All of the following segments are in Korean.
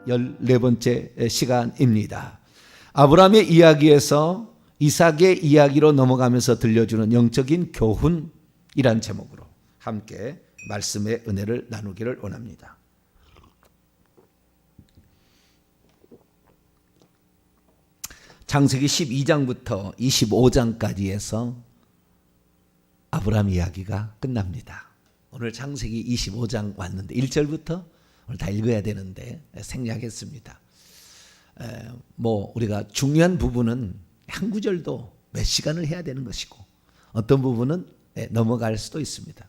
14번째 시간입니다. 아브라함의 이야기에서 이삭의 이야기로 넘어가면서 들려주는 영적인 교훈이란 제목으로 함께 말씀의 은혜를 나누기를 원합니다. 창세기 12장부터 25장까지에서 아브라함 이야기가 끝납니다. 오늘 창세기 25장 왔는데 1절부터 오늘 다 읽어야 되는데 생략했습니다. 우리가 중요한 부분은 한 구절도 몇 시간을 해야 되는 것이고 어떤 부분은 넘어갈 수도 있습니다.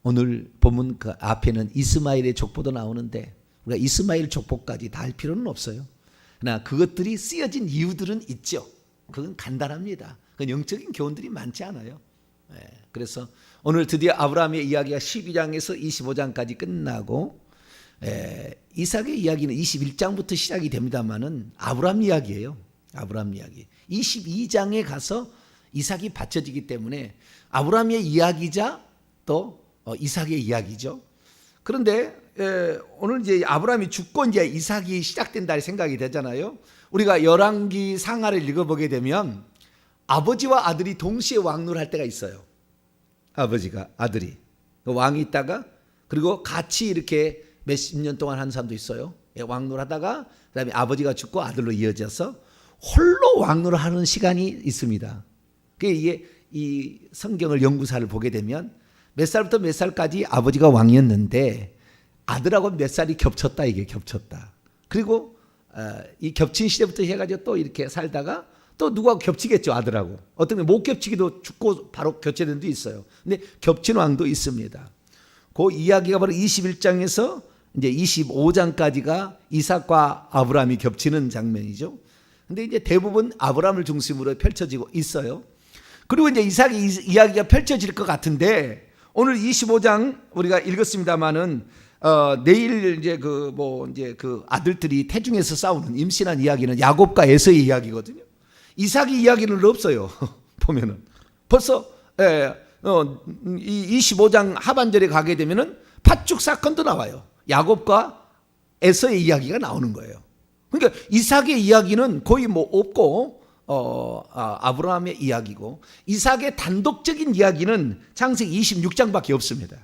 오늘 본문 그 앞에는 이스마엘의 족보도 나오는데 우리가 이스마엘 족보까지 다 할 필요는 없어요. 그러나 그것들이 쓰여진 이유들은 있죠. 그건 간단합니다. 그건 영적인 교훈들이 많지 않아요. 그래서 오늘 드디어 아브라함의 이야기가 12장에서 25장까지 끝나고 이삭의 이야기는 21장부터 시작이 됩니다만은 아브라함 이야기예요. 아브라함 이야기. 22장에 가서 이삭이 바쳐지기 때문에 아브라함의 이야기자 또 이삭의 이야기죠. 그런데 오늘 이제 아브라함이 죽고 이제 이삭이 시작된다 생각이 되잖아요. 우리가 열왕기 상하를 읽어보게 되면 아버지와 아들이 동시에 왕노를 때가 있어요. 아버지가 아들이 왕이 있다가 그리고 같이 이렇게 몇십 년 동안 한 사람도 있어요. 왕노를 하다가 그다음에 아버지가 죽고 아들로 이어져서 홀로 왕노를 하는 시간이 있습니다. 이게 이 성경을 연구사를 보게 되면 몇 살부터 몇 살까지 아버지가 왕이었는데 아들하고 몇 살이 겹쳤다, 이게 겹쳤다. 그리고 이 겹친 시대부터 해가지고 또 이렇게 살다가 또 누가 겹치겠죠, 아들하고. 어떤 게 못 겹치기도 죽고 바로 교체된 도 있어요. 근데 겹친 왕도 있습니다. 그 이야기가 바로 21장에서 이제 25장까지가 이삭과 아브라함이 겹치는 장면이죠. 근데 이제 대부분 아브라함을 중심으로 펼쳐지고 있어요. 그리고 이제 이삭의 이야기가 펼쳐질 것 같은데 오늘 25장 우리가 읽었습니다만은 내일 이제 그 아들들이 태중에서 싸우는 임신한 이야기는 야곱과 에서의 이야기거든요. 이삭의 이야기는 없어요. 보면은 벌써 이 25장 하반절에 가게 되면은 팥죽 사건도 나와요. 야곱과 에서의 이야기가 나오는 거예요. 그러니까 이삭의 이야기는 거의 없고 아브라함의 이야기고 이삭의 단독적인 이야기는 창세기 26장밖에 없습니다.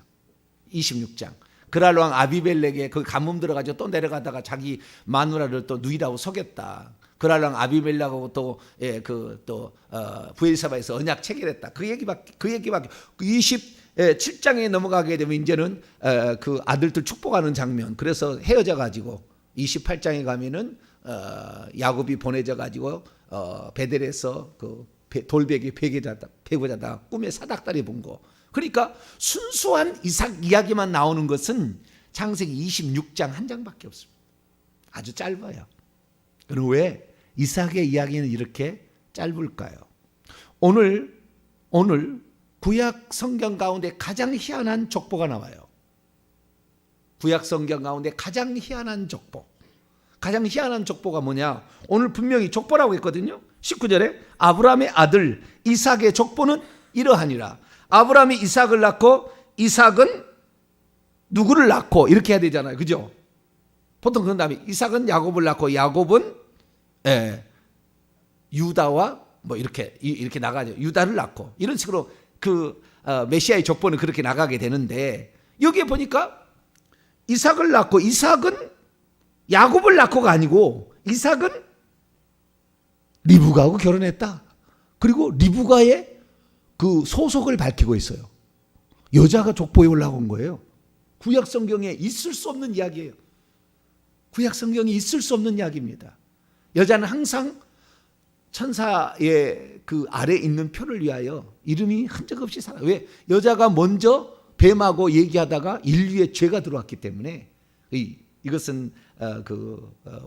26장. 그랄 왕 아비멜렉에 그 가뭄 들어가지고 또 내려가다가 자기 마누라를 또 누이라고 속였다. 그랄 왕 아비멜렉하고 또 부엘사바에서 언약 체결했다. 그 얘기밖에 27장에 넘어가게 되면 이제는 그 아들들 축복하는 장면. 그래서 헤어져 가지고 28장에 가면은 야곱이 보내져 가지고 베델에서 그 돌베개 베고 자다가 꿈에 사닥다리 본 거. 그러니까 순수한 이삭 이야기만 나오는 것은 창세기 26장 한 장밖에 없습니다. 아주 짧아요. 그럼 왜 이삭의 이야기는 이렇게 짧을까요? 오늘 구약 성경 가운데 가장 희한한 족보가 나와요. 구약 성경 가운데 가장 희한한 족보. 가장 희한한 족보가 뭐냐? 오늘 분명히 족보라고 했거든요. 19절에 아브라함의 아들 이삭의 족보는 이러하니라. 아브라함이 이삭을 낳고 이삭은 누구를 낳고 이렇게 해야 되잖아요. 그죠? 보통 그런 다음에 이삭은 야곱을 낳고 야곱은 유다와 이렇게 나가죠. 유다를 낳고 이런 식으로 그 메시아의 족보는 그렇게 나가게 되는데 여기에 보니까 이삭을 낳고 이삭은 야곱을 낳고가 아니고 이삭은 리브가하고 결혼했다. 그리고 리브가의 그 소속을 밝히고 있어요. 여자가 족보에 올라온 거예요. 구약 성경에 있을 수 없는 이야기예요. 구약 성경에 있을 수 없는 이야기입니다. 여자는 항상 천사의 그 아래 있는 표를 위하여 이름이 흔적 없이 살아. 왜? 여자가 먼저 뱀하고 얘기하다가 인류의 죄가 들어왔기 때문에 이것은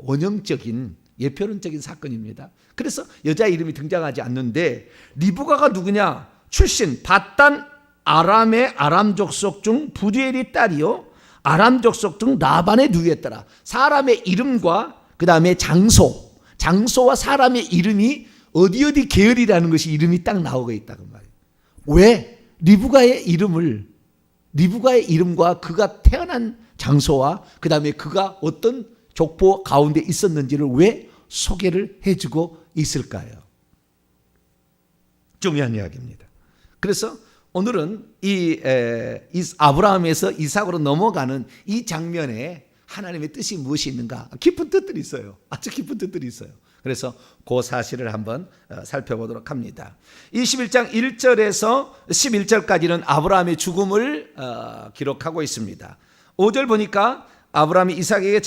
원형적인 예표론적인 사건입니다. 그래서 여자 이름이 등장하지 않는데 리브가가 누구냐? 출신 밧단 아람의 아람 족속 중 부두엘의 딸이요 아람 족속 중 라반의 누이였더라. 사람의 이름과 그 다음에 장소와 사람의 이름이 어디 계열이라는 것이 이름이 딱 나오고 있다고 말이에요. 왜? 리브가의 이름과 그가 태어난 장소와 그 다음에 그가 어떤 족보 가운데 있었는지를 왜 소개를 해주고 있을까요? 중요한 이야기입니다. 그래서 오늘은 이 아브라함에서 이삭으로 넘어가는 이 장면에 하나님의 뜻이 무엇이 있는가? 깊은 뜻들이 있어요. 아주 깊은 뜻들이 있어요. 그래서 그 사실을 한번 살펴보도록 합니다. 21장 1절에서 11절까지는 아브라함의 죽음을 기록하고 있습니다. 5절 보니까 아브라함이 이삭에게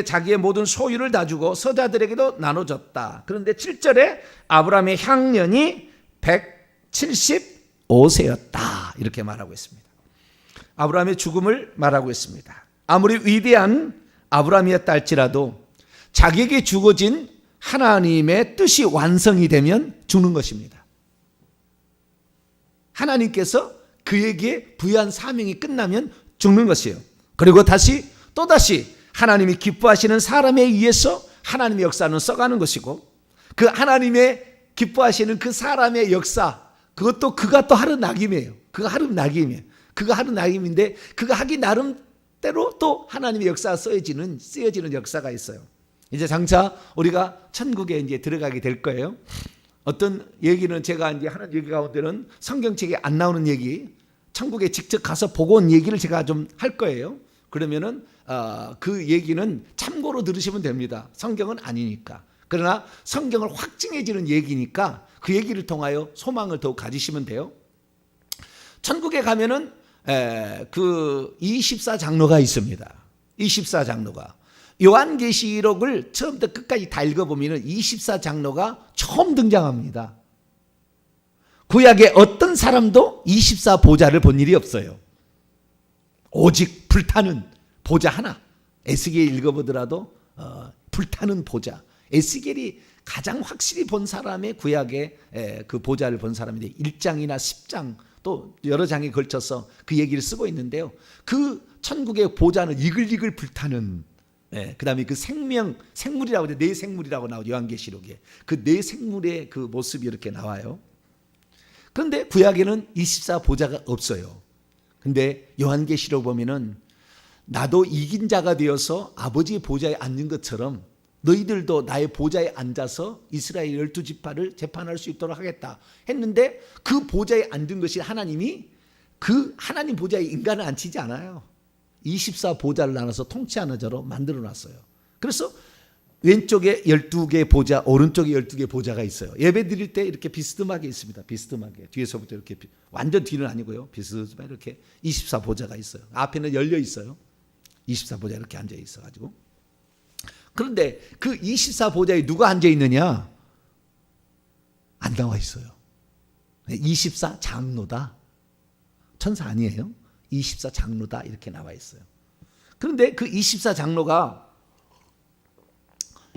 자기의 모든 소유를 다 주고 서자들에게도 나눠줬다. 그런데 7절에 아브라함의 향년이 175세였다. 이렇게 말하고 있습니다. 아브라함의 죽음을 말하고 있습니다. 아무리 위대한 아브라함이었다 할지라도 자기에게 주어진 하나님의 뜻이 완성이 되면 죽는 것입니다. 하나님께서 그에게 부여한 사명이 끝나면 죽는 것이에요. 그리고 또다시 하나님이 기뻐하시는 사람에 의해서 하나님의 역사는 써가는 것이고, 그 하나님의 기뻐하시는 그 사람의 역사, 그것도 그가 또 하는 낙임이에요. 그가 하는 낙임인데 그가 하기 나름대로 또 하나님의 역사가 쓰여지는 역사가 있어요. 이제 장차 우리가 천국에 이제 들어가게 될 거예요. 어떤 얘기는 제가 이제 하는 얘기 가운데는 성경책에 안 나오는 얘기, 천국에 직접 가서 보고 온 얘기를 제가 좀 할 거예요. 그러면은 그 얘기는 참고로 들으시면 됩니다. 성경은 아니니까. 그러나 성경을 확증해지는 얘기니까 그 얘기를 통하여 소망을 더욱 가지시면 돼요. 천국에 가면은 그 24장로가 있습니다. 24장로가. 요한계시록을 처음부터 끝까지 다 읽어보면 24장로가 처음 등장합니다. 구약의 어떤 사람도 24보좌를 본 일이 없어요. 오직 불타는 보좌 하나. 에스겔 읽어보더라도 불타는 보좌. 에스겔이 가장 확실히 본 사람의 구약의 그 보좌를 본 사람인데 1장이나 10장 또 여러 장에 걸쳐서 그 얘기를 쓰고 있는데요. 그 천국의 보좌는 이글이글 불타는, 그 다음에 그 생물이라고 해요. 네 생물이라고 나오죠. 요한계시록에. 그 네 생물의 그 모습이 이렇게 나와요. 그런데 구약에는 24보좌가 없어요. 근데 요한계시록 보면은 나도 이긴 자가 되어서 아버지의 보좌에 앉는 것처럼 너희들도 나의 보좌에 앉아서 이스라엘 12지파를 재판할 수 있도록 하겠다 했는데, 그 보좌에 앉은 것이 하나님이 그 하나님 보좌에 인간을 앉히지 않아요. 24보좌를 나눠서 통치하는 자로 만들어 놨어요. 그래서 왼쪽에 12개 보좌, 오른쪽에 12개 보좌가 있어요. 예배 드릴 때 이렇게 비스듬하게 있습니다. 비스듬하게. 뒤에서부터 이렇게, 완전 뒤는 아니고요. 비스듬하게 이렇게 24보좌가 있어요. 앞에는 열려 있어요. 24보좌 이렇게 앉아 있어 가지고. 그런데 그 24보좌에 누가 앉아 있느냐? 안 나와 있어요. 24장로다. 천사 아니에요. 24장로다 이렇게 나와 있어요. 그런데 그 24장로가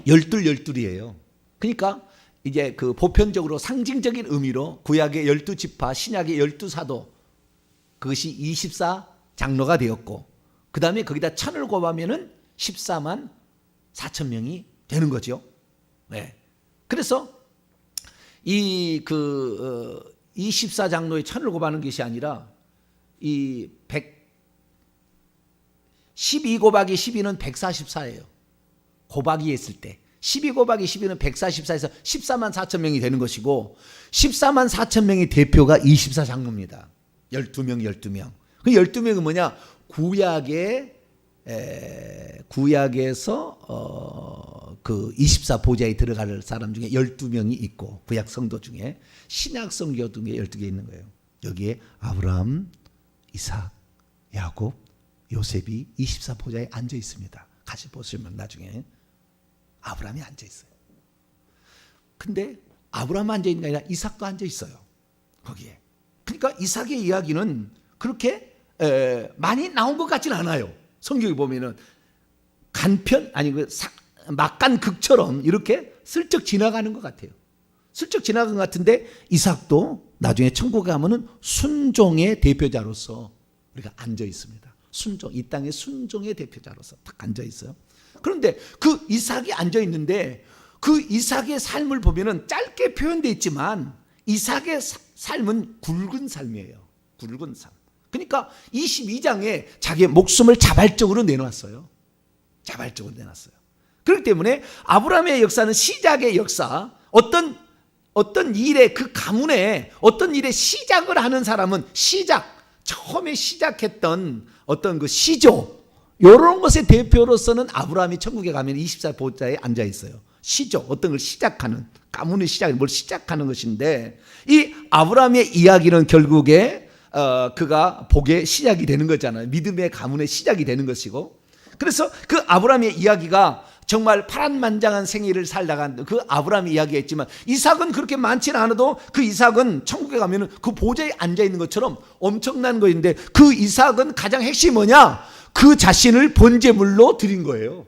열둘이에요. 그러니까 이제 그 보편적으로 상징적인 의미로 구약의 12지파, 신약의 12사도, 그것이 24장로가 되었고, 그 다음에 거기다 천을 곱하면은 14만 4천 명이 되는 거죠. 네. 그래서 이 24장로의 천을 곱하는 것이 아니라 이 12 곱하기 12는 144예요. 곱하기 했을 때 12 곱하기 12는 144에서 14만 4천 명이 되는 것이고, 14만 4천 명의 대표가 24장로입니다. 12명. 그 12명은 뭐냐? 구약에서 그 24보좌에 들어갈 사람 중에 12명이 있고, 구약 성도 중에 신약 성도 중에 12개 있는 거예요. 여기에 아브라함, 이삭, 야곱, 요셉이 24보좌에 앉아 있습니다. 같이 보시면 나중에 아브라함이 앉아 있어요. 근데 아브라함 앉아 있는 게 아니라 이삭도 앉아 있어요. 거기에. 그러니까 이삭의 이야기는 그렇게 많이 나온 것 같지는 않아요. 성경에 보면은 막간극처럼 이렇게 슬쩍 지나가는 것 같아요. 슬쩍 지나간 것 같은데, 이삭도 나중에 천국에 가면은 순종의 대표자로서 우리가 앉아 있습니다. 순종, 이 땅의 순종의 대표자로서 딱 앉아 있어요. 그런데 그 이삭이 앉아 있는데, 그 이삭의 삶을 보면은 짧게 표현되어 있지만 이삭의 삶은 굵은 삶이에요. 굵은 삶. 그러니까 22장에 자기의 목숨을 자발적으로 내놓았어요. 자발적으로 내놨어요. 그렇기 때문에 아브라함의 역사는 시작의 역사, 어떤 일의 그 가문에 어떤 일의 시작을 하는 사람은 처음에 시작했던 어떤 그 시조, 이런 것의 대표로서는 아브라함이 천국에 가면 24 보좌에 앉아 있어요. 시조, 어떤 걸 시작하는, 가문의 시작, 뭘 시작하는 것인데, 이 아브라함의 이야기는 결국에 그가 복의 시작이 되는 거잖아요. 믿음의 가문의 시작이 되는 것이고, 그래서 그 아브라함의 이야기가 정말 파란만장한 생애를 살다간 그 아브라함의 이야기했지만, 이삭은 그렇게 많지는 않아도 그 이삭은 천국에 가면 그 보좌에 앉아 있는 것처럼 엄청난 거인데, 그 이삭은 가장 핵심이 뭐냐? 그 자신을 번제물로 드린 거예요.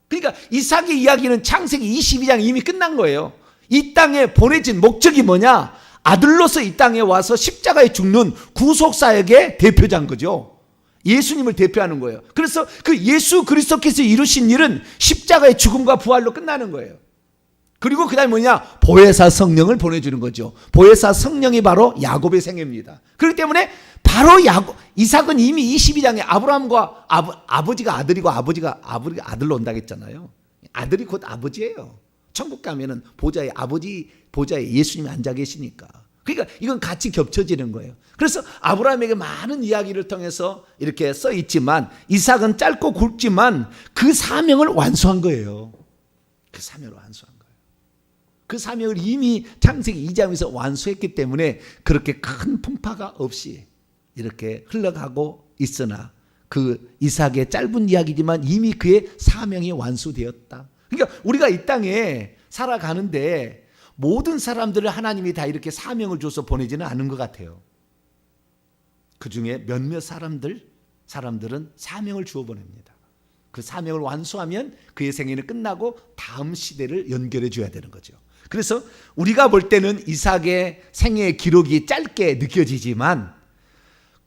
그러니까 이삭의 이야기는 창세기 22장 이미 끝난 거예요. 이 땅에 보내진 목적이 뭐냐? 아들로서 이 땅에 와서 십자가에 죽는 구속사역의 대표자인 거죠. 예수님을 대표하는 거예요. 그래서 그 예수 그리스도께서 이루신 일은 십자가의 죽음과 부활로 끝나는 거예요. 그리고 그 다음에 뭐냐? 보혜사 성령을 보내주는 거죠. 보혜사 성령이 바로 야곱의 생애입니다. 그렇기 때문에 바로 이삭은 이미 22장에 아브라함과 아버지가 아들이고 아버지가 아들로 온다고 했잖아요. 아들이 곧 아버지예요. 천국 가면은 보좌에 예수님이 앉아 계시니까. 그러니까 이건 같이 겹쳐지는 거예요. 그래서 아브라함에게 많은 이야기를 통해서 이렇게 써 있지만, 이삭은 짧고 굵지만 그 사명을 완수한 거예요. 그 사명을 완수한 거예요. 그 사명을 이미 창세기 2장에서 완수했기 때문에 그렇게 큰 풍파가 없이 이렇게 흘러가고 있으나, 그 이삭의 짧은 이야기지만 이미 그의 사명이 완수되었다. 그러니까 우리가 이 땅에 살아가는데 모든 사람들을 하나님이 다 이렇게 사명을 줘서 보내지는 않은 것 같아요. 그 중에 몇몇 사람들은 사명을 주어 보냅니다. 그 사명을 완수하면 그의 생애는 끝나고 다음 시대를 연결해 줘야 되는 거죠. 그래서 우리가 볼 때는 이삭의 생애의 기록이 짧게 느껴지지만,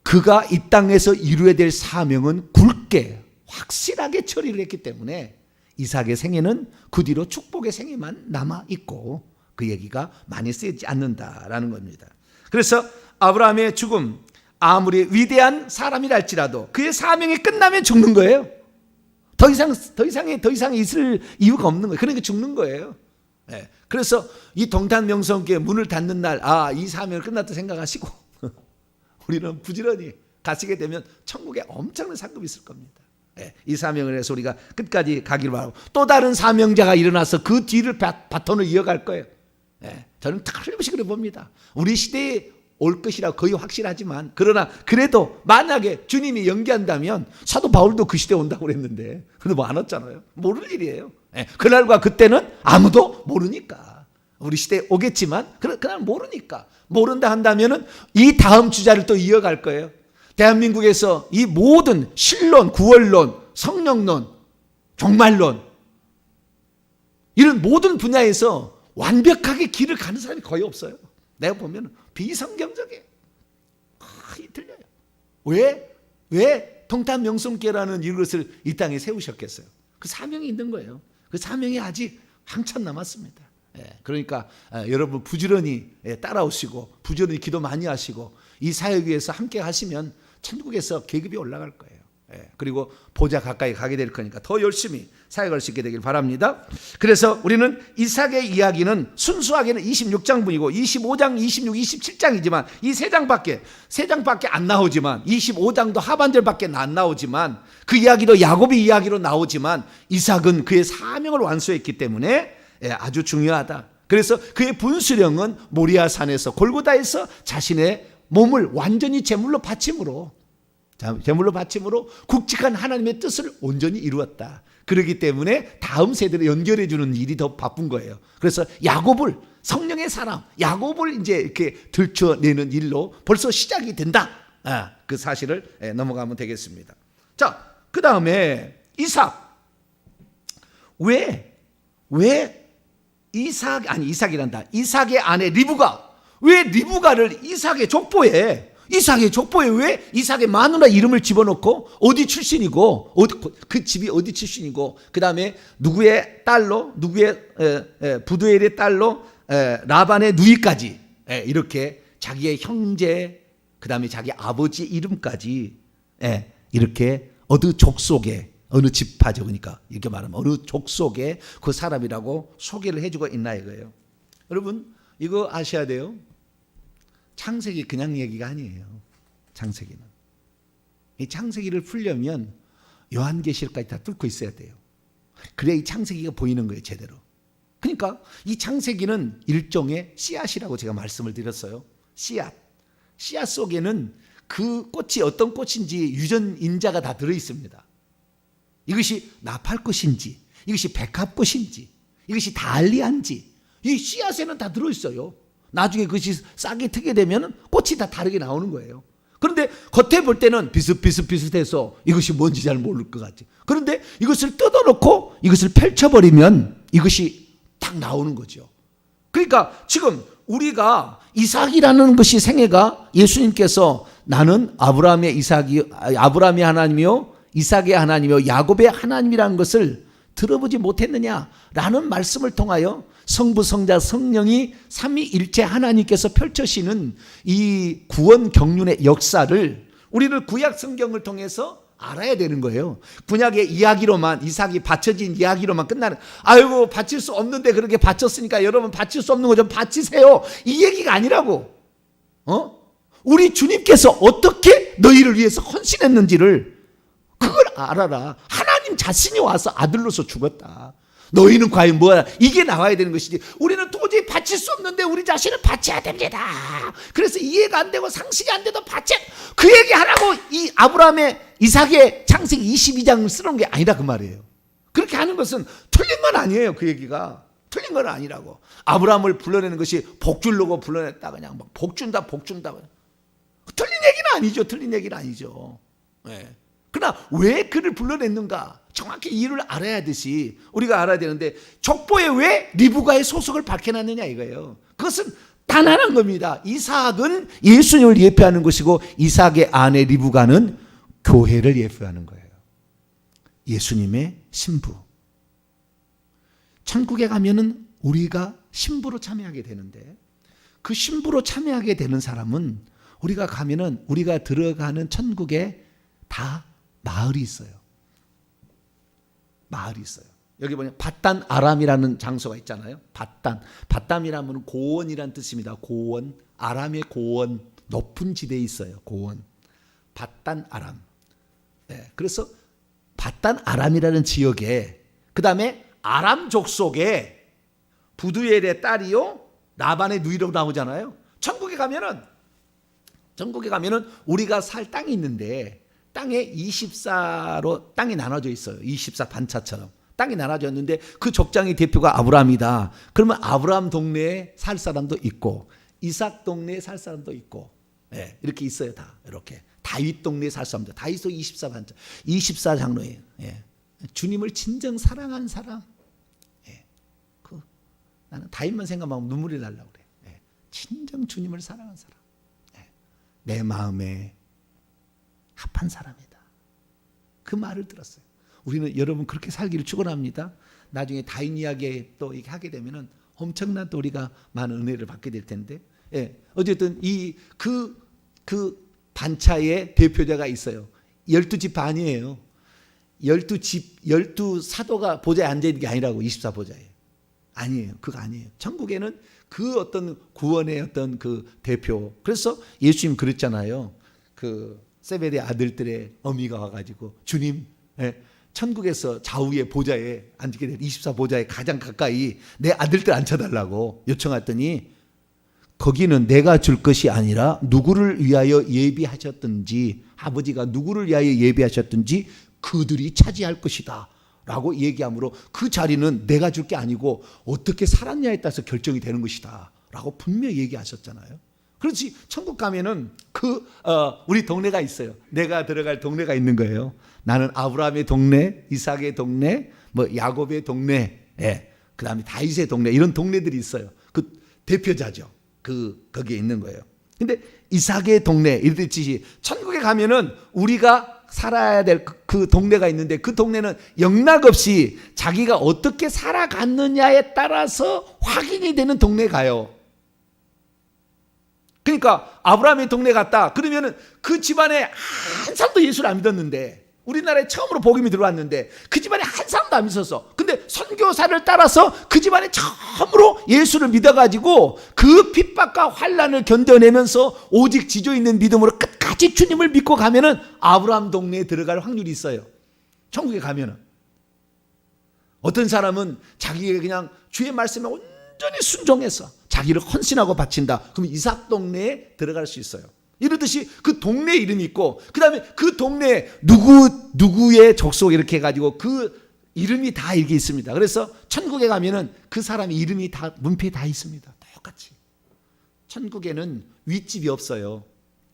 그가 이 땅에서 이루어야 될 사명은 굵게 확실하게 처리를 했기 때문에 이삭의 생애는 그 뒤로 축복의 생애만 남아있고 그 얘기가 많이 쓰이지 않는다라는 겁니다. 그래서 아브라함의 죽음, 아무리 위대한 사람이라 할지라도 그의 사명이 끝나면 죽는 거예요. 더 이상 있을 이유가 없는 거예요. 그러니까 죽는 거예요. 네. 그래서 이 동탄명성교회 문을 닫는 날, 이 사명을 끝났다 생각하시고 우리는 부지런히 가시게 되면 천국에 엄청난 상급이 있을 겁니다. 네. 이 사명을 해서 우리가 끝까지 가기를 바라고, 또 다른 사명자가 일어나서 그 뒤를 바톤을 이어갈 거예요. 네. 저는 틀림없이 그래 봅니다. 우리 시대에 올 것이라 거의 확실하지만, 그러나 그래도 만약에 주님이 연기한다면 사도 바울도 그 시대에 온다고 그랬는데, 근데 뭐 안 왔잖아요. 모르는 일이에요. 네. 그날과 그때는 아무도 모르니까. 우리 시대에 오겠지만 그날 모르니까. 모른다 한다면은 이 다음 주자를 또 이어갈 거예요. 대한민국에서 이 모든 신론, 구원론, 성령론, 종말론, 이런 모든 분야에서 완벽하게 길을 가는 사람이 거의 없어요. 내가 보면 비성경적이에요. 틀려요. 왜 동탄명성교회라는 이것을 이 땅에 세우셨겠어요? 그 사명이 있는 거예요. 그 사명이 아직 한참 남았습니다. 그러니까 여러분 부지런히 따라오시고 부지런히 기도 많이 하시고 이 사역 위해서 함께 하시면 천국에서 계급이 올라갈 거예요. 그리고 보좌 가까이 가게 될 거니까 더 열심히 사역할 수 있게 되길 바랍니다. 그래서 우리는 이삭의 이야기는 순수하게는 26장분이고 25장, 26, 27장이지만 이 세 장밖에 안 나오지만, 25장도 하반절밖에 안 나오지만, 그 이야기도 야곱의 이야기로 나오지만 이삭은 그의 사명을 완수했기 때문에 아주 중요하다. 그래서 그의 분수령은 모리아산에서 골고다에서 자신의 몸을 완전히 제물로 바침으로 굵직한 하나님의 뜻을 온전히 이루었다. 그렇기 때문에 다음 세대를 연결해 주는 일이 더 바쁜 거예요. 그래서 야곱을, 성령의 사람 야곱을 이제 이렇게 들춰내는 일로 벌써 시작이 된다. 그 사실을 넘어가면 되겠습니다. 자, 그 다음에 이삭. 왜 이삭의 아내 리브가, 왜 리브가를 이삭의 족보에 왜 이삭의 마누라 이름을 집어넣고, 어디 출신이고, 그 집이 어디 출신이고, 그 다음에 누구의 딸로, 부두엘의 딸로 라반의 누이까지, 이렇게 자기의 형제, 그 다음에 자기 아버지 이름까지 이렇게 어느 족속에 어느 지파죠. 그러니까 이렇게 말하면 어느 족속의 그 사람이라고 소개를 해주고 있나 이거예요. 여러분 이거 아셔야 돼요. 창세기 그냥 얘기가 아니에요. 창세기는 이 창세기를 풀려면 요한계시록까지 다 뚫고 있어야 돼요. 그래야 이 창세기가 보이는 거예요, 제대로. 그러니까 이 창세기는 일종의 씨앗이라고 제가 말씀을 드렸어요. 씨앗 속에는 그 꽃이 어떤 꽃인지 유전인자가 다 들어 있습니다. 이것이 나팔꽃인지, 이것이 백합꽃인지, 이것이 달리안지, 이 씨앗에는 다 들어 있어요. 나중에 그것이 싹이 트게 되면 꽃이 다 다르게 나오는 거예요. 그런데 겉에 볼 때는 비슷비슷해서 이것이 뭔지 잘 모를 것 같지. 그런데 이것을 뜯어놓고 이것을 펼쳐버리면 이것이 딱 나오는 거죠. 그러니까 지금 우리가 이삭이라는 것이 생애가 예수님께서 나는 아브라함의 하나님이요 이삭의 하나님이요 야곱의 하나님이라는 것을 들어보지 못했느냐라는 말씀을 통하여 성부 성자 성령이 삼위일체 하나님께서 펼쳐시는 이 구원 경륜의 역사를 우리는 구약 성경을 통해서 알아야 되는 거예요. 구약의 이야기로만 이삭이 바쳐진 이야기로만 끝나는 아이고 바칠 수 없는데 그렇게 바쳤으니까 여러분 바칠 수 없는 거 좀 바치세요 이 얘기가 아니라고. 우리 주님께서 어떻게 너희를 위해서 헌신했는지를 그걸 알아라. 하나님 자신이 와서 아들로서 죽었다. 너희는 과연 뭐야? 이게 나와야 되는 것이지. 우리는 도저히 바칠 수 없는데 우리 자신을 바쳐야 됩니다. 그래서 이해가 안 되고 상식이 안 돼도 바쳐. 그 얘기 하라고 이 아브라함의 이삭의 창세기 22장을 쓰는 게 아니라 그 말이에요. 그렇게 하는 것은 틀린 건 아니에요. 그 얘기가 틀린 건 아니라고. 아브라함을 불러내는 것이 복 주려고 불러냈다 그냥 막 복 준다. 틀린 얘기는 아니죠. 틀린 얘기는 아니죠. 네. 그러나 왜 그를 불러냈는가 정확히 이유를 알아야 하듯이 우리가 알아야 되는데 족보에 왜 리브가의 소속을 밝혀놨느냐 이거예요. 그것은 단단한 겁니다. 이삭은 예수님을 예표하는 것이고 이삭의 아내 리브가는 교회를 예표하는 거예요. 예수님의 신부. 천국에 가면은 우리가 신부로 참여하게 되는데 그 신부로 참여하게 되는 사람은 우리가 가면은 우리가 들어가는 천국에 다 마을이 있어요. 마을이 있어요. 여기 보면 밧단 아람이라는 장소가 있잖아요. 밧담이라면 고원이란 뜻입니다. 고원, 아람의 고원, 높은 지대에 있어요. 고원, 밧단 아람. 네, 그래서 밧단 아람이라는 지역에 그 다음에 아람 족속에 부두엘의 딸이요 라반의 누이라고 나오잖아요. 천국에 가면은 우리가 살 땅이 있는데 땅에 24로 땅이 나눠져 있어요. 24 반차처럼 땅이 나눠져 있는데 그 족장의 대표가 아브라함이다. 그러면 아브라함 동네에 살 사람도 있고 이삭 동네에 살 사람도 있고 네, 이렇게 있어요. 다 이렇게 다윗 동네에 살 사람도 다윗도 24 반차 24 장로예요. 예. 주님을 진정 사랑한 사람. 예. 나는 다윗만 생각하면 눈물이 나려고 그래. 예. 진정 주님을 사랑한 사람. 예. 내 마음에 합한 사람이다. 그 말을 들었어요. 우리는 여러분 그렇게 살기를 축원합니다. 나중에 다윈 이야기 또 이렇게 하게 되면은 엄청난 또 우리가 많은 은혜를 받게 될 텐데, 예. 어쨌든 그 반차의 대표자가 있어요. 12지파 아니에요. 12사도가 보좌에 앉아 있는 게 아니라고 24보좌에. 아니에요. 그거 아니에요. 천국에는 그 어떤 구원의 어떤 그 대표. 그래서 예수님 그랬잖아요. 그 세베대 아들들의 어미가 와가지고 주님, 천국에서 좌우의 보좌에 앉게 된 24보좌에 가장 가까이 내 아들들 앉혀달라고 요청했더니 거기는 내가 줄 것이 아니라 누구를 위하여 예비하셨든지 아버지가 누구를 위하여 예비하셨든지 그들이 차지할 것이다 라고 얘기하므로 그 자리는 내가 줄 게 아니고 어떻게 살았냐에 따라서 결정이 되는 것이다 라고 분명히 얘기하셨잖아요. 그렇지. 천국 가면은 우리 동네가 있어요. 내가 들어갈 동네가 있는 거예요. 나는 아브라함의 동네, 이삭의 동네, 뭐 야곱의 동네, 그 다음에 다윗의 동네 이런 동네들이 있어요. 그 대표자죠. 거기에 있는 거예요. 근데 이삭의 동네 이랬듯이 천국에 가면은 우리가 살아야 될 그 동네가 있는데 그 동네는 영락없이 자기가 어떻게 살아갔느냐에 따라서 확인이 되는 동네에 가요. 그러니까 아브라함의 동네 갔다. 그러면은 그 집안에 한 사람도 예수를 안 믿었는데 우리나라에 처음으로 복음이 들어왔는데 그 집안에 한 사람도 안 믿었어. 근데 선교사를 따라서 그 집안에 처음으로 예수를 믿어가지고 그 핍박과 환난을 견뎌내면서 오직 지조 있는 믿음으로 끝까지 주님을 믿고 가면은 아브라함 동네에 들어갈 확률이 있어요. 천국에 가면은. 어떤 사람은 자기가 그냥 주의 말씀에 온전히 순종해서 자기를 헌신하고 바친다. 그럼 이삭 동네에 들어갈 수 있어요. 이러듯이 그 동네 이름이 있고, 그 다음에 그 동네에 누구의 족속 이렇게 해가지고 그 이름이 다 이렇게 있습니다. 그래서 천국에 가면은 그 사람의 이름이 다 문패에 다 있습니다. 똑같이. 천국에는 윗집이 없어요.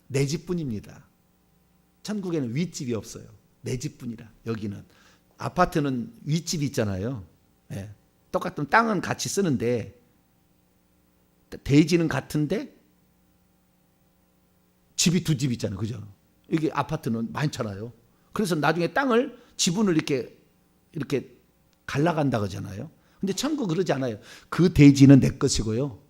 내 집뿐입니다. 천국에는 윗집이 없어요. 내 집뿐이라. 여기는 아파트는 윗집이 있잖아요. 예. 똑같은 땅은 같이 쓰는데 대지는 같은데 집이 두 집 있잖아요. 그죠? 이게 아파트는 많잖아요. 그래서 나중에 땅을 지분을 이렇게 갈라간다 그러잖아요. 근데 천국 그러지 않아요. 그 대지는 내 것이고요.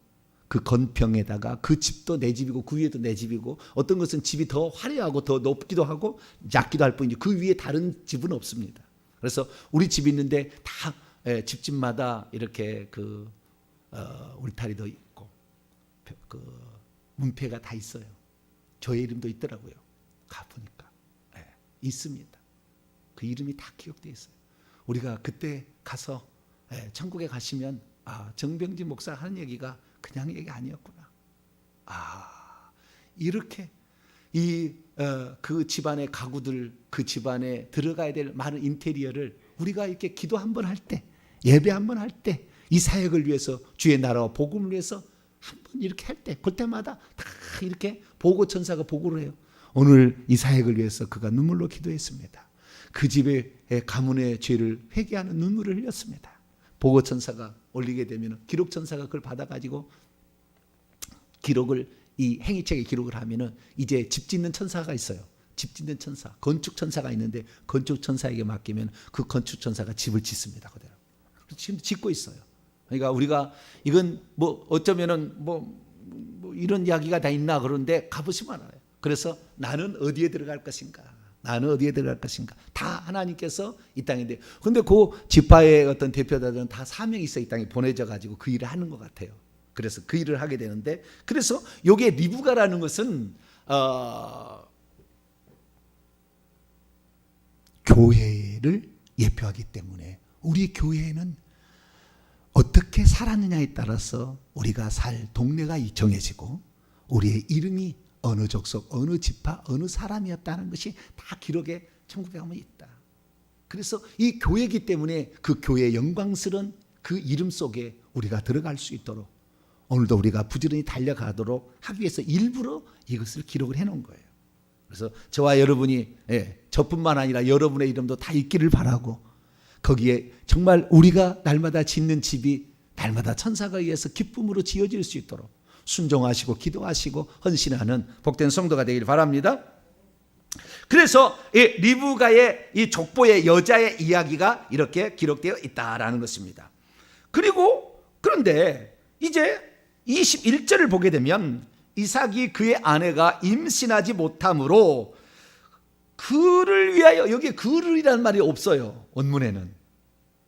그 건평에다가 그 집도 내 집이고 그 위에도 내 집이고, 어떤 것은 집이 더 화려하고 더 높기도 하고 작기도 할 뿐이지 그 위에 다른 집은 없습니다. 그래서 우리 집이 있는데 다 집집마다 이렇게 그 울타리도 있고 그 문패가 다 있어요. 저의 이름도 있더라고요. 가보니까 있습니다. 그 이름이 다 기억되어 있어요. 우리가 그때 가서 천국에 가시면 정병진 목사 하는 얘기가 그냥 얘기 아니었구나. 이렇게 그 집안의 가구들, 그 집안에 들어가야 될 많은 인테리어를 우리가 이렇게 기도 한번 할 때, 예배 한번 할 때, 이 사역을 위해서, 주의 나라와 복음을 위해서 한번 이렇게 할 때, 그때마다 다 이렇게 보고천사가 보고를 해요. 오늘 이 사역을 위해서 그가 눈물로 기도했습니다. 그 집의 가문의 죄를 회개하는 눈물을 흘렸습니다. 보고천사가 올리게 되면 기록천사가 그걸 받아가지고 기록을, 이 행위책에 기록을 하면은 이제 집 짓는 천사가 있어요. 집 짓는 천사, 건축 천사가 있는데 건축 천사에게 맡기면 그 건축 천사가 집을 짓습니다. 그대로. 지금 짓고 있어요. 그러니까 우리가 이건 뭐 어쩌면은 뭐 이런 이야기가 다 있나 그런데 가보시면 알아요. 그래서 나는 어디에 들어갈 것인가? 나는 어디에 들어갈 것인가? 다 하나님께서 이 땅인데, 근데 그 지파의 어떤 대표자들은 다 사명이 있어 이 땅에 보내져 가지고 그 일을 하는 것 같아요. 그래서 그 일을 하게 되는데, 그래서 요게 리브가라는 것은 교회를 예표하기 때문에 우리 교회는 어떻게 살았느냐에 따라서 우리가 살 동네가 정해지고 우리의 이름이 어느 족속, 어느 지파, 어느 사람이었다는 것이 다 기록에 천국에 가면 있다. 그래서 이 교회이기 때문에 그 교회의 영광스러운 그 이름 속에 우리가 들어갈 수 있도록 오늘도 우리가 부지런히 달려가도록 하기 위해서 일부러 이것을 기록을 해놓은 거예요. 그래서 저와 여러분이 저뿐만 아니라 여러분의 이름도 다 있기를 바라고, 거기에 정말 우리가 날마다 짓는 집이 날마다 천사가 의해서 기쁨으로 지어질 수 있도록 순종하시고 기도하시고 헌신하는 복된 성도가 되길 바랍니다. 그래서 이 리브가의 이 족보의 여자의 이야기가 이렇게 기록되어 있다라는 것입니다. 그런데 이제 21절을 보게 되면 이삭이 그의 아내가 임신하지 못함으로 그를 위하여, 여기 그를이라는 말이 없어요. 원문에는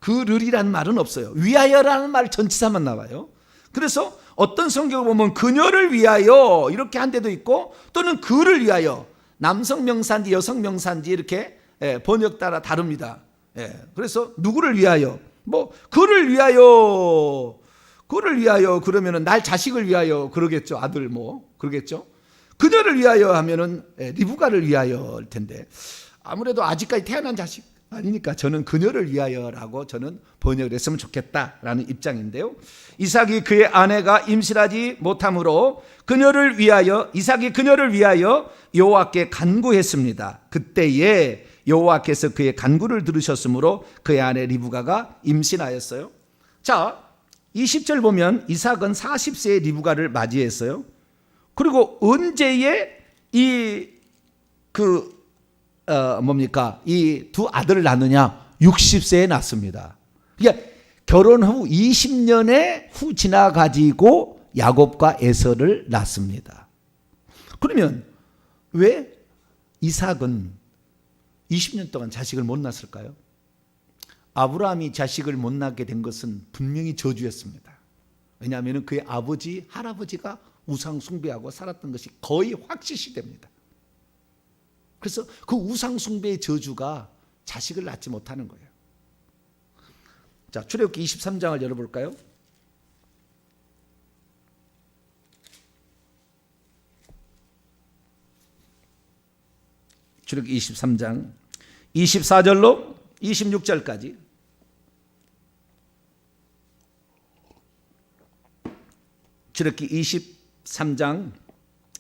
그를이라는 말은 없어요. 위하여라는 말 전치사만 나와요. 그래서 어떤 성경을 보면 그녀를 위하여 이렇게 한 데도 있고, 또는 그를 위하여, 남성 명사인지 여성 명사인지 이렇게 번역 따라 다릅니다. 그래서 누구를 위하여, 뭐 그를 위하여 그러면은 날 자식을 위하여 그러겠죠. 아들 뭐 그러겠죠. 그녀를 위하여 하면은 리브가를 위하여일 텐데, 아무래도 아직까지 태어난 자식 아니니까 저는 그녀를 위하여라고 저는 번역을 했으면 좋겠다라는 입장인데요. 이삭이 그의 아내가 임신하지 못함으로 이삭이 그녀를 위하여 여호와께 간구했습니다. 그때에 여호와께서 그의 간구를 들으셨으므로 그의 아내 리브가가 임신하였어요. 자, 20절 보면 이삭은 40세의 리브가를 맞이했어요. 그리고 언제에 이 두 아들을 낳느냐? 60세에 낳습니다. 그러니까 결혼 후 20년에 후 지나가지고 야곱과 에서를 낳습니다. 그러면 왜 이삭은 20년 동안 자식을 못 낳았을까요? 아브라함이 자식을 못 낳게 된 것은 분명히 저주였습니다. 왜냐하면 그의 아버지, 할아버지가 우상 숭배하고 살았던 것이 거의 확실시 됩니다. 그래서 그 우상 숭배의 저주가 자식을 낳지 못하는 거예요. 자, 출애굽기 23장을 열어볼까요? 출애굽기 23장 24절로 26절까지. 출애굽기 23장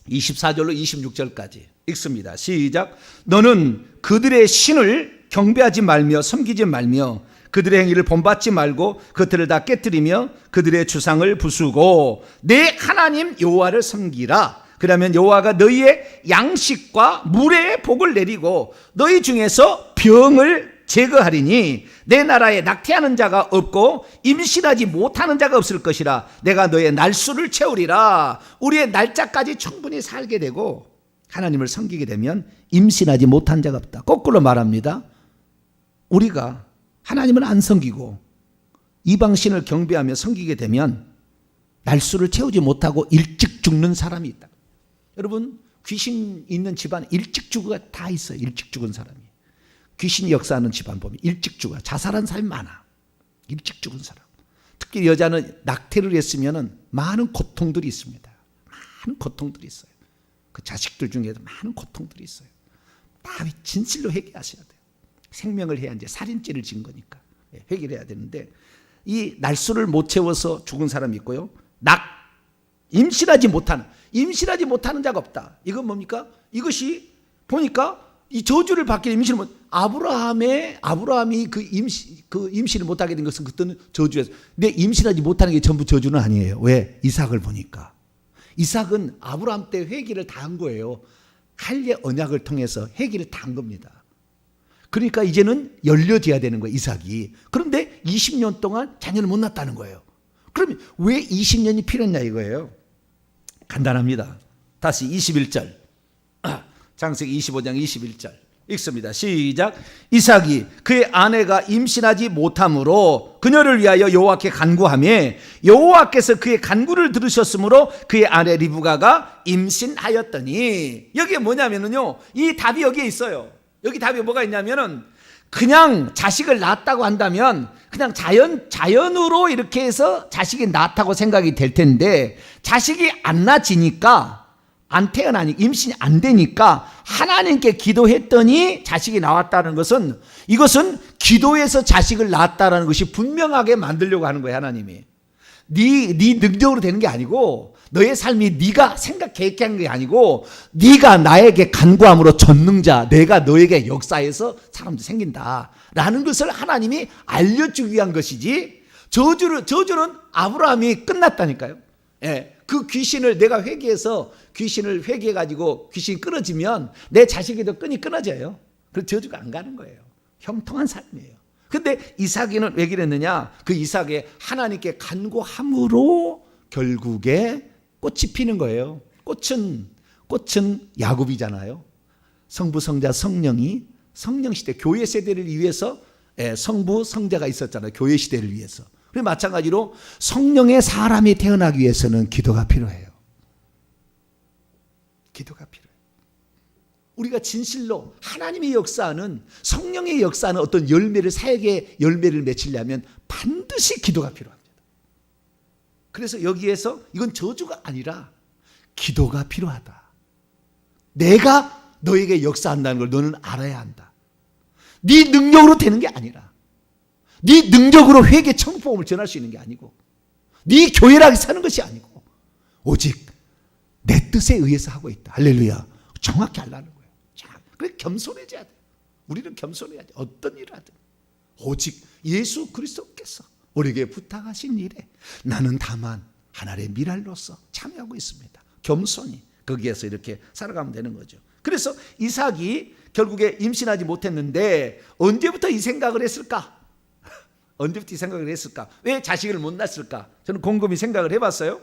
24절로 26절까지 읽습니다. 시작. 너는 그들의 신을 경배하지 말며 섬기지 말며 그들의 행위를 본받지 말고 그들을 다 깨뜨리며 그들의 주상을 부수고 내 하나님 여호와를 섬기라. 그러면 여호와가 너희의 양식과 물의 복을 내리고 너희 중에서 병을 제거하리니 내 나라에 낙태하는 자가 없고 임신하지 못하는 자가 없을 것이라. 내가 너의 날수를 채우리라. 우리의 날짜까지 충분히 살게 되고 하나님을 섬기게 되면 임신하지 못한 자가 없다. 거꾸로 말합니다. 우리가 하나님을 안 섬기고 이방신을 경배하며 섬기게 되면 날수를 채우지 못하고 일찍 죽는 사람이 있다. 여러분, 귀신 있는 집안 일찍 죽어가 다 있어요. 일찍 죽은 사람이. 귀신이 역사하는 집안 보면 일찍 죽어. 자살한 사람이 많아. 일찍 죽은 사람. 특히 여자는 낙태를 했으면 많은 고통들이 있습니다. 많은 고통들이 있어요. 그 자식들 중에도 많은 고통들이 있어요. 다 진실로 회개하셔야 돼요. 생명을 해야 이제 살인죄를 진 거니까 회개를 해야 되는데 이 날수를 못 채워서 죽은 사람이 있고요. 임신하지 못하는 자가 없다. 이건 뭡니까? 이것이 보니까 이 저주를 받게 임신을 못. 아브라함이 그 임신을 못하게 된 것은 그때는 저주였어요. 근데 임신하지 못하는 게 전부 저주는 아니에요. 왜? 이삭을 보니까. 이삭은 아브라함 때 회개를 다 한 거예요. 할례 언약을 통해서 회개를 다 한 겁니다. 그러니까 이제는 열려져야 되는 거예요, 이삭이. 그런데 20년 동안 자녀를 못 낳았다는 거예요. 그러면 왜 20년이 필요했냐 이거예요. 간단합니다. 다시 21절. 창세기 25장 21절 읽습니다. 시작. 이삭이 그의 아내가 임신하지 못함으로 그녀를 위하여 여호와께 간구하며 여호와께서 그의 간구를 들으셨으므로 그의 아내 리브가가 임신하였더니. 여기에 뭐냐면요, 이 답이 여기에 있어요. 여기 답이 뭐가 있냐면은 그냥 자식을 낳았다고 한다면 그냥 자연으로 이렇게 해서 자식이 낳았다고 생각이 될 텐데 자식이 안 낳아지니까, 안 태어나니 임신이 안 되니까 하나님께 기도했더니 자식이 나왔다는 것은, 이것은 기도해서 자식을 낳았다는 것이 분명하게 만들려고 하는 거예요. 하나님이 네 능력으로 되는 게 아니고, 너의 삶이 네가 생각 계획한 게 아니고, 네가 나에게 간구함으로 전능자 내가 너에게 역사해서 사람도 생긴다라는 것을 하나님이 알려주기 위한 것이지, 저주는 아브라함이 끝났다니까요. 예, 그 귀신을 내가 회개해서 귀신을 회개해가지고 귀신이 끊어지면 내 자식에도 끈이 끊어져요. 그래서 저주가 안 가는 거예요. 형통한 삶이에요. 근데 이삭이는 왜 그랬느냐? 그 이삭에 하나님께 간구함으로 결국에 꽃이 피는 거예요. 꽃은 야곱이잖아요. 성부, 성자, 성령이 성령 시대, 교회 세대를 위해서 성부, 성자가 있었잖아요. 교회 시대를 위해서. 그리고 마찬가지로 성령의 사람이 태어나기 위해서는 기도가 필요해요. 기도가 필요해요. 우리가 진실로 하나님의 역사는, 성령의 역사는 어떤 열매를, 사역의 열매를 맺히려면 반드시 기도가 필요합니다. 그래서 여기에서 이건 저주가 아니라 기도가 필요하다. 내가 너에게 역사한다는 걸 너는 알아야 한다. 네 능력으로 되는 게 아니라, 네 능력으로 회개 청포음을 전할 수 있는 게 아니고, 네 교회라고 사는 것이 아니고, 오직 내 뜻에 의해서 하고 있다. 할렐루야. 정확히 알라는 거예요. 그래, 겸손해져야 돼. 우리는 겸손해야 돼. 어떤 일을 하든 오직 예수 그리스도께서 우리에게 부탁하신 일에 나는 다만 하나의 미랄로서 참여하고 있습니다. 겸손히 거기에서 이렇게 살아가면 되는 거죠. 그래서 이삭이 결국에 임신하지 못했는데 언제부터 이 생각을 했을까? 언제부터 이 생각을 했을까? 왜 자식을 못 낳았을까? 저는 곰곰이 생각을 해봤어요.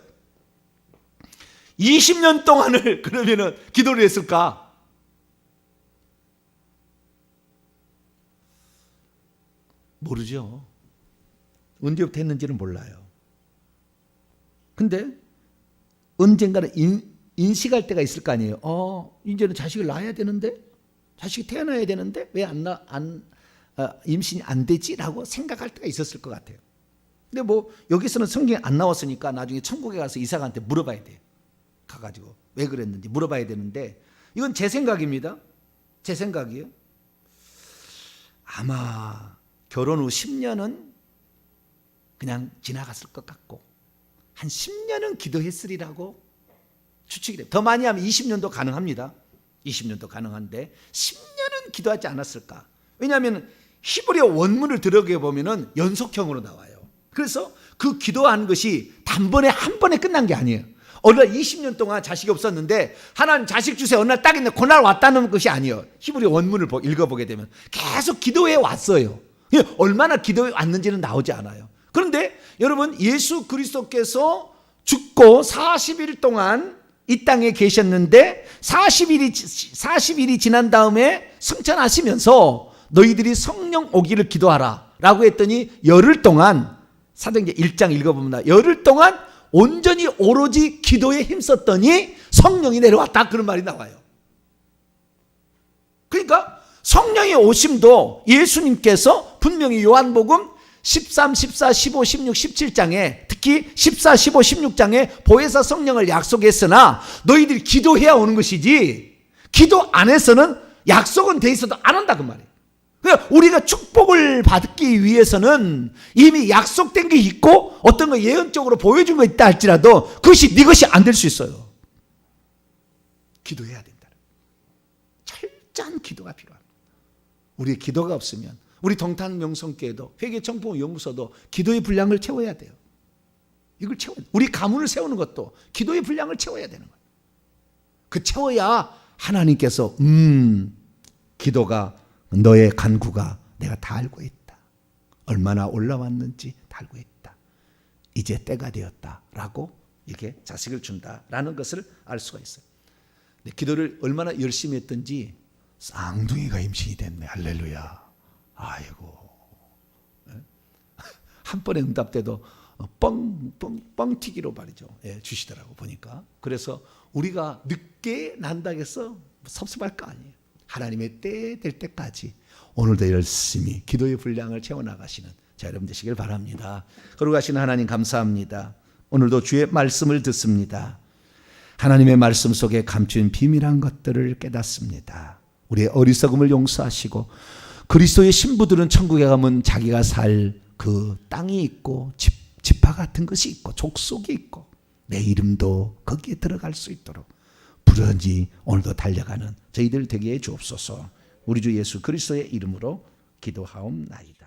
20년 동안을 그러면은 기도를 했을까? 모르죠. 언제부터 했는지는 몰라요. 근데 언젠가는 인식할 때가 있을 거 아니에요. 이제는 자식을 낳아야 되는데, 자식이 태어나야 되는데 왜 임신이 안 되지? 라고 생각할 때가 있었을 것 같아요. 근데 뭐 여기서는 성경에 안 나왔으니까 나중에 천국에 가서 이삭한테 물어봐야 돼요. 가가지고 왜 그랬는지 물어봐야 되는데, 이건 제 생각입니다. 제 생각이에요. 아마 결혼 후 10년은 그냥 지나갔을 것 같고 한 10년은 기도했으리라고 추측이 돼요. 더 많이 하면 20년도 가능합니다. 20년도 가능한데 10년은 기도하지 않았을까? 왜냐하면 히브리어 원문을 들어가 보면은 연속형으로 나와요. 그래서 그 기도한 것이 단번에 한 번에 끝난 게 아니에요. 어느 날 20년 동안 자식이 없었는데 하나님 자식 주세요. 어느 날 딱 있는데 그날 왔다는 것이 아니에요. 히브리어 원문을 읽어보게 되면 계속 기도해 왔어요. 얼마나 기도해 왔는지는 나오지 않아요. 그런데 여러분, 예수 그리스도께서 죽고 40일 동안 이 땅에 계셨는데 40일이 지난 다음에 승천하시면서 너희들이 성령 오기를 기도하라 라고 했더니 열흘 동안, 사도행전 1장 읽어보면 열흘 동안 온전히 오로지 기도에 힘썼더니 성령이 내려왔다, 그런 말이 나와요. 그러니까 성령의 오심도 예수님께서 분명히 요한복음 13, 14, 15, 16, 17장에, 특히 14, 15, 16장에 보혜사 성령을 약속했으나 너희들이 기도해야 오는 것이지, 기도 안 해서는 약속은 돼 있어도 안 온다, 그 말이에요. 그러니까 우리가 축복을 받기 위해서는 이미 약속된 게 있고 어떤 거 예언적으로 보여준 거 있다 할지라도 그것이 네 것이 안 될 수 있어요. 기도해야 된다. 철저한 기도가 필요합니다. 우리의 기도가 없으면 우리 동탄명성교회도 회계청포연구소도 기도의 분량을 채워야 돼요. 이걸 채워야 돼요. 우리 가문을 세우는 것도 기도의 분량을 채워야 되는 거예요. 그 채워야 하나님께서 기도가, 너의 간구가 내가 다 알고 있다. 얼마나 올라왔는지 다 알고 있다. 이제 때가 되었다라고 이렇게 자식을 준다라는 것을 알 수가 있어요. 근데 기도를 얼마나 열심히 했든지 쌍둥이가 임신이 됐네. 할렐루야. 아이고. 한 번에 응답돼도 뻥튀기로 말이죠. 주시더라고 보니까. 그래서 우리가 늦게 난다고 해서 섭섭할 거 아니에요. 하나님의 때 될 때까지 오늘도 열심히 기도의 분량을 채워나가시는 자, 여러분 되시길 바랍니다. 거룩하신 하나님 감사합니다. 오늘도 주의 말씀을 듣습니다. 하나님의 말씀 속에 감추인 비밀한 것들을 깨닫습니다. 우리의 어리석음을 용서하시고 그리스도의 신부들은 천국에 가면 자기가 살 그 땅이 있고 지파 같은 것이 있고 족속이 있고 내 이름도 거기에 들어갈 수 있도록 부르짖이 오늘도 달려가는 저희들 되게 해 주옵소서. 우리 주 예수 그리스도의 이름으로 기도하옵나이다.